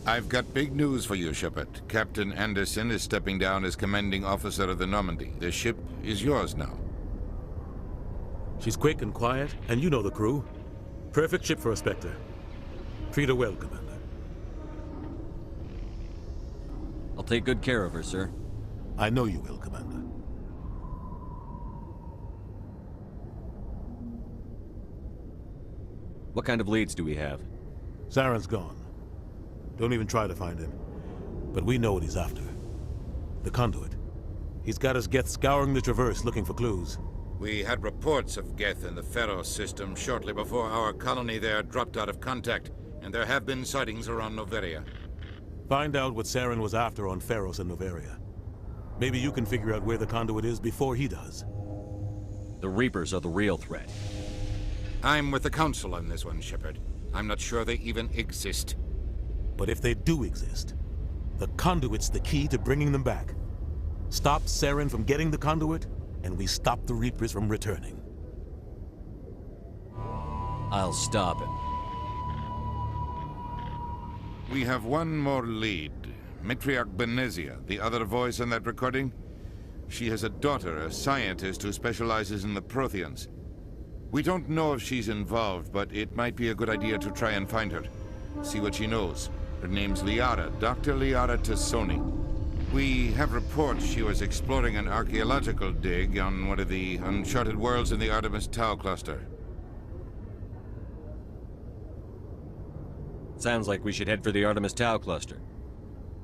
I've got big news for you, Shepard. Captain Anderson is stepping down as commanding officer of the Normandy. The ship is yours now. She's quick and quiet, and you know the crew. Perfect ship for a Spectre. Treat her well, Commander. I'll take good care of her, sir. I know you will, Commander. What kind of leads do we have? Saren's gone. Don't even try to find him. But we know what he's after. The conduit. He's got his Geth scouring the Traverse looking for clues. We had reports of Geth in the Pharos system shortly before our colony there dropped out of contact, and there have been sightings around Noveria. Find out what Saren was after on Pharos and Noveria. Maybe you can figure out where the conduit is before he does. The Reapers are the real threat. I'm with the Council on this one, Shepard. I'm not sure they even exist. But if they do exist, the conduit's the key to bringing them back. Stop Saren from getting the conduit, and we stop the Reapers from returning. I'll stop him. We have one more lead. Matriarch Benezia, the other voice in that recording. She has a daughter, a scientist who specializes in the Protheans. We don't know if she's involved, but it might be a good idea to try and find her. See what she knows. Her name's Liara, Dr. Liara Tassoni. We have reports she was exploring an archaeological dig on one of the uncharted worlds in the Artemis Tau cluster. Sounds like we should head for the Artemis Tau cluster.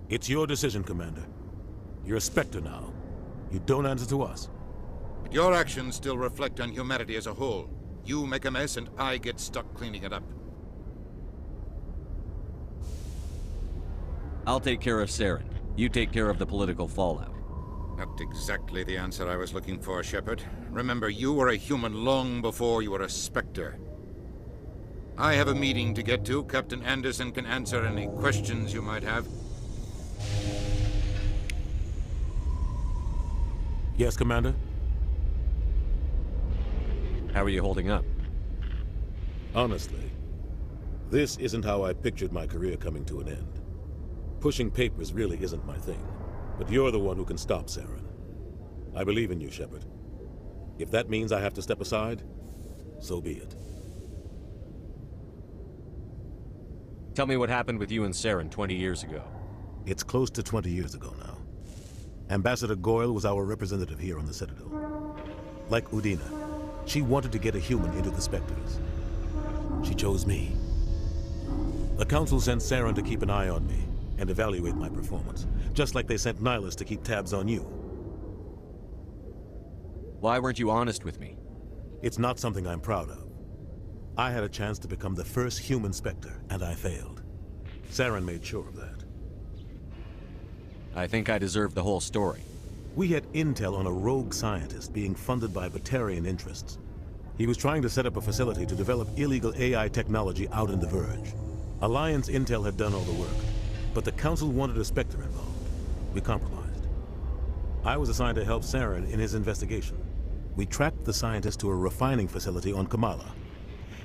It's your decision, Commander. You're a Spectre now. You don't answer to us. But your actions still reflect on humanity as a whole. You make a mess and I get stuck cleaning it up. I'll take care of Saren. You take care of the political fallout. Not exactly the answer I was looking for, Shepard. Remember, you were a human long before you were a Spectre. I have a meeting to get to. Captain Anderson can answer any questions you might have. Yes, Commander? How are you holding up? Honestly, this isn't how I pictured my career coming to an end. Pushing papers really isn't my thing, but you're the one who can stop Saren. I believe in you, Shepard. If that means I have to step aside, so be it. Tell me what happened with you and Saren 20 years ago. It's close to 20 years ago now. Ambassador Goyle was our representative here on the Citadel. Like Udina, she wanted to get a human into the Spectres. She chose me. The Council sent Saren to keep an eye on me and evaluate my performance, just like they sent Nihilus to keep tabs on you. Why weren't you honest with me? It's not something I'm proud of. I had a chance to become the first human Spectre, and I failed. Saren made sure of that. I think I deserve the whole story. We had intel on a rogue scientist being funded by Batarian interests. He was trying to set up a facility to develop illegal AI technology out in the Verge. Alliance intel had done all the work, but the Council wanted a Spectre involved. We compromised. I was assigned to help Saren in his investigation. We tracked the scientist to a refining facility on Kamala.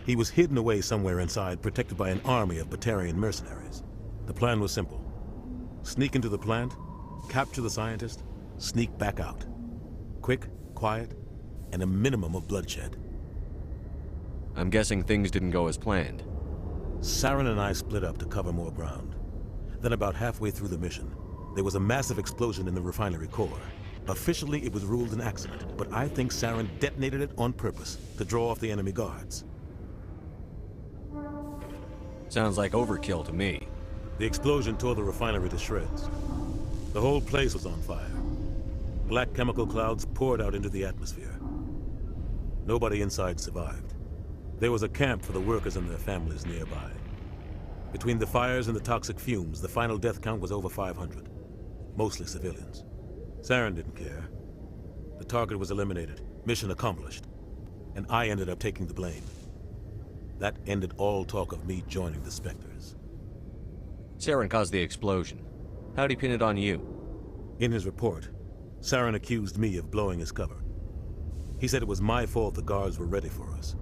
He was hidden away somewhere inside, protected by an army of Batarian mercenaries. The plan was simple. Sneak into the plant, capture the scientist, sneak back out. Quick, quiet, and a minimum of bloodshed. I'm guessing things didn't go as planned. Saren and I split up to cover more ground. Then about halfway through the mission, there was a massive explosion in the refinery core. Officially, it was ruled an accident, but I think Saren detonated it on purpose to draw off the enemy guards. Sounds like overkill to me. The explosion tore the refinery to shreds. The whole place was on fire. Black chemical clouds poured out into the atmosphere. Nobody inside survived. There was a camp for the workers and their families nearby. Between the fires and the toxic fumes, the final death count was over 500. Mostly civilians. Saren didn't care. The target was eliminated, mission accomplished. And I ended up taking the blame. That ended all talk of me joining the Spectres. Saren caused the explosion. How'd he pin it on you? In his report, Saren accused me of blowing his cover. He said it was my fault the guards were ready for us.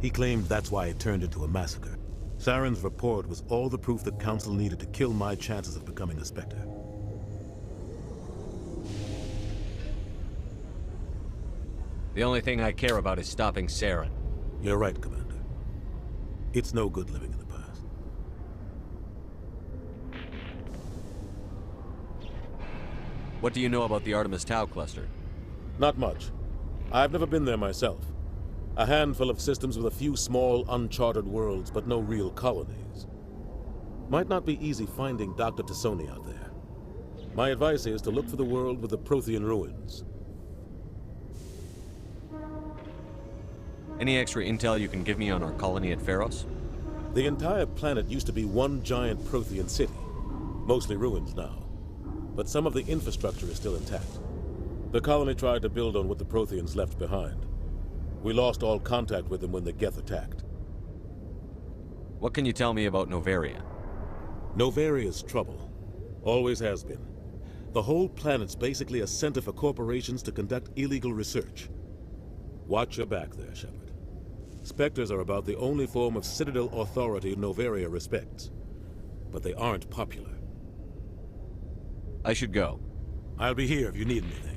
He claimed that's why it turned into a massacre. Saren's report was all the proof the Council needed to kill my chances of becoming a Spectre. The only thing I care about is stopping Saren. You're right, Commander. It's no good living in the past. What do you know about the Artemis Tau cluster? Not much. I've never been there myself. A handful of systems with a few small, uncharted worlds, but no real colonies. Might not be easy finding Dr. Tassoni out there. My advice is to look for the world with the Prothean ruins. Any extra intel you can give me on our colony at Pharos? The entire planet used to be one giant Prothean city. Mostly ruins now. But some of the infrastructure is still intact. The colony tried to build on what the Protheans left behind. We lost all contact with them when the Geth attacked. What can you tell me about Novaria? Novaria's trouble. Always has been. The whole planet's basically a center for corporations to conduct illegal research. Watch your back there, Shepard. Spectres are about the only form of Citadel authority Novaria respects. But they aren't popular. I should go. I'll be here if you need anything.